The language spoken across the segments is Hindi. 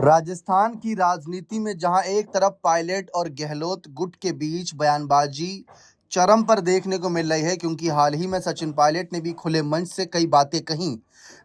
राजस्थान की राजनीति में जहां एक तरफ पायलट और गहलोत गुट के बीच बयानबाजी चरम पर देखने को मिल रही है, क्योंकि हाल ही में सचिन पायलट ने भी खुले मंच से कई बातें कहीं,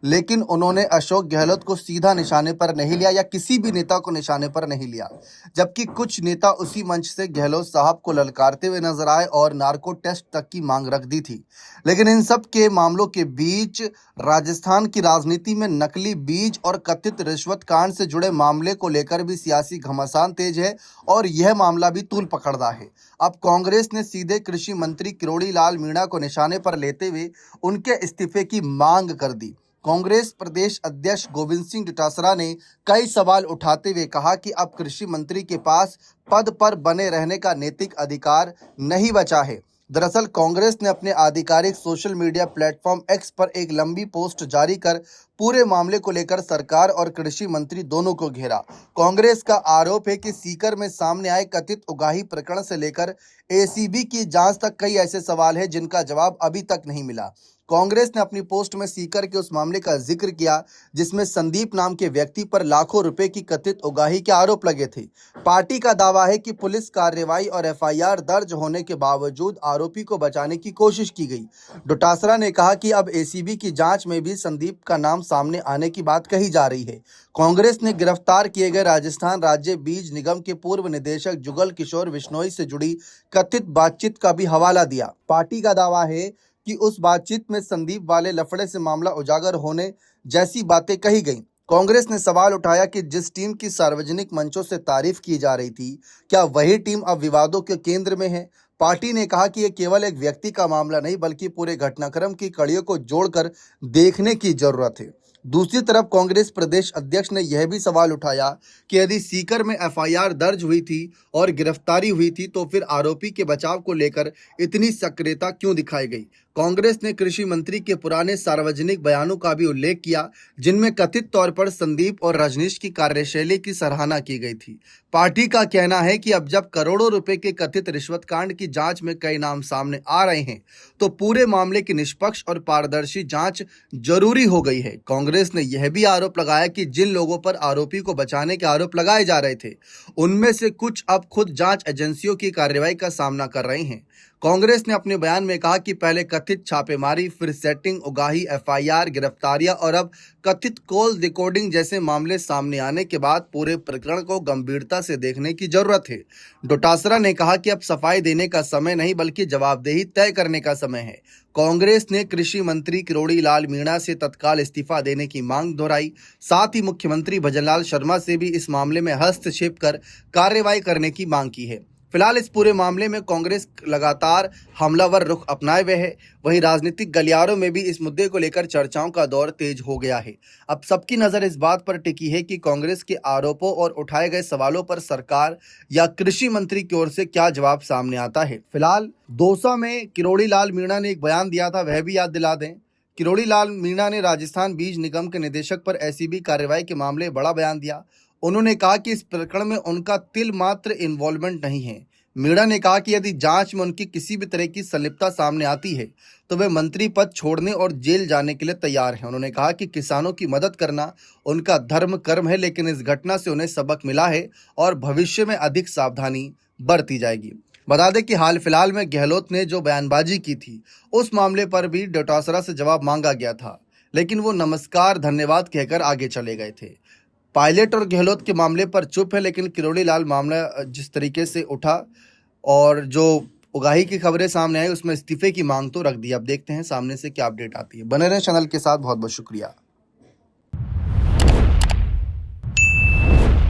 लेकिन उन्होंने अशोक गहलोत को सीधा निशाने पर नहीं लिया या किसी भी नेता को निशाने पर नहीं लिया। जबकि कुछ नेता उसी मंच से गहलोत साहब को ललकारते हुए नजर आए और नार्को टेस्ट तक की मांग रख दी थी। लेकिन इन सब के मामलों के बीच राजस्थान की राजनीति में नकली बीज और कथित रिश्वत कांड से जुड़े मामले को लेकर भी सियासी घमासान तेज है और यह मामला भी तूल पकड़ रहा है। अब कांग्रेस ने सीधे कृषि मंत्री किरोड़ी लाल मीणा को निशाने पर लेते हुए उनके इस्तीफे की मांग कर दी। कांग्रेस प्रदेश अध्यक्ष गोविंद सिंह डोटासरा ने कई सवाल उठाते हुए कहा कि अब कृषि मंत्री के पास पद पर बने रहने का नैतिक अधिकार नहीं बचा है। दरअसल कांग्रेस ने अपने आधिकारिक सोशल मीडिया प्लेटफॉर्म एक्स पर एक लंबी पोस्ट जारी कर पूरे मामले को लेकर सरकार और कृषि मंत्री दोनों को घेरा। कांग्रेस का आरोप है कि सीकर में सामने आए कथित उगाही प्रकरण से लेकर एसीबी की जांच तक कई ऐसे सवाल हैं जिनका जवाब अभी तक नहीं मिला। कांग्रेस ने अपनी पोस्ट में सीकर के उस मामले का जिक्र किया जिसमें संदीप नाम के व्यक्ति पर लाखों रुपए की कथित उगाही के आरोप लगे थे। पार्टी का दावा है कि पुलिस कार्रवाई और एफआईआर दर्ज होने के बावजूद आरोपी को बचाने की कोशिश की गई। डोटासरा ने कहा कि अब एसीबी की जांच में भी संदीप का नाम सामने आने की बात कही जा रही है। कांग्रेस ने गिरफ्तार किए गए राजस्थान राज्य बीज निगम के पूर्व निदेशक जुगल किशोर बिश्नोई से जुड़ी कथित बातचीत का भी हवाला दिया। पार्टी का दावा है कि उस बातचीत में संदीप वाले लफड़े से मामला उजागर होने जैसी बातें कही गईं। कांग्रेस ने सवाल उठाया कि जिस टीम की सार्वजनिक मंचों से तारीफ की जा रही थी, क्या वही टीम अब विवादों के केंद्र में है? पार्टी ने कहा कि यह केवल एक व्यक्ति का मामला नहीं बल्कि पूरे घटनाक्रम की कड़ियों को जोड़कर देखने की जरूरत है। दूसरी तरफ कांग्रेस प्रदेश अध्यक्ष ने यह भी सवाल उठाया कि यदि सीकर में एफआईआर दर्ज हुई थी और गिरफ्तारी हुई थी तो फिर आरोपी के बचाव को लेकर इतनी सक्रियता क्यों दिखाई गई। कांग्रेस ने कृषि मंत्री के पुराने सार्वजनिक बयानों का भी उल्लेख किया जिनमें कथित तौर पर संदीप और रजनीश की कार्यशैली की सराहना की गई थी। पार्टी का कहना है कि अब जब करोड़ों रुपए के कथित रिश्वत कांड की जांच में कई नाम सामने आ रहे हैं तो पूरे मामले की निष्पक्ष और पारदर्शी जांच जरूरी हो गई है। कांग्रेस ने यह भी आरोप लगाया कि जिन लोगों पर आरोपी को बचाने के आरोप लगाए जा रहे थे उनमें से कुछ अब खुद जांच एजेंसियों की कार्रवाई का सामना कर रहे हैं। कांग्रेस ने अपने बयान में कहा कि पहले कथित छापेमारी, फिर सेटिंग, उगाही, एफआईआर, गिरफ्तारियां और अब कथित कॉल रिकॉर्डिंग जैसे मामले सामने आने के बाद पूरे प्रकरण को गंभीरता से देखने की जरूरत है। डोटासरा ने कहा कि अब सफाई देने का समय नहीं बल्कि जवाबदेही तय करने का समय है। कांग्रेस ने कृषि मंत्री किरोड़ी लाल मीणा से तत्काल इस्तीफा देने की मांग दोहराई। साथ ही मुख्यमंत्री भजनलाल शर्मा से भी इस मामले में हस्तक्षेप कर कार्रवाई करने की मांग की है। फिलहाल इस पूरे मामले में कांग्रेस लगातार हमलावर रुख अपनाए हुए है। वहीं राजनीतिक गलियारों में भी इस मुद्दे को लेकर चर्चाओं का दौर तेज हो गया है। अब सबकी नजर इस बात पर टिकी है कि कांग्रेस के आरोपों और उठाए गए सवालों पर सरकार या कृषि मंत्री की ओर से क्या जवाब सामने आता है। फिलहाल दौसा में किरोड़ी लाल मीणा ने एक बयान दिया था, वह भी याद दिला दें। किरोड़ी लाल मीणा ने राजस्थान बीज निगम के निदेशक पर एसीबी कार्रवाई के मामले बड़ा बयान दिया। उन्होंने कहा कि इस प्रकरण में उनका तिल मात्र इन्वॉल्वमेंट नहीं है। मीणा ने कहा कि यदि जांच में उनकी किसी भी तरह की संलिप्तता सामने आती है तो वे मंत्री पद छोड़ने और जेल जाने के लिए तैयार हैं। उन्होंने कहा कि किसानों की मदद करना उनका धर्म कर्म है, लेकिन इस घटना से उन्हें सबक मिला है और भविष्य में अधिक सावधानी बरती जाएगी। बता दें कि हाल फिलहाल में गहलोत ने जो बयानबाजी की थी उस मामले पर भी डोटासरा से जवाब मांगा गया था, लेकिन वो नमस्कार धन्यवाद कहकर आगे चले गए थे। पायलट और गहलोत के मामले पर चुप है, लेकिन किरोड़ी लाल मामला जिस तरीके से उठा और जो उगाही की खबरें सामने आई उसमें इस्तीफे की मांग तो रख दी। अब देखते हैं सामने से क्या अपडेट आती है। बने रहें चैनल के साथ। बहुत बहुत शुक्रिया।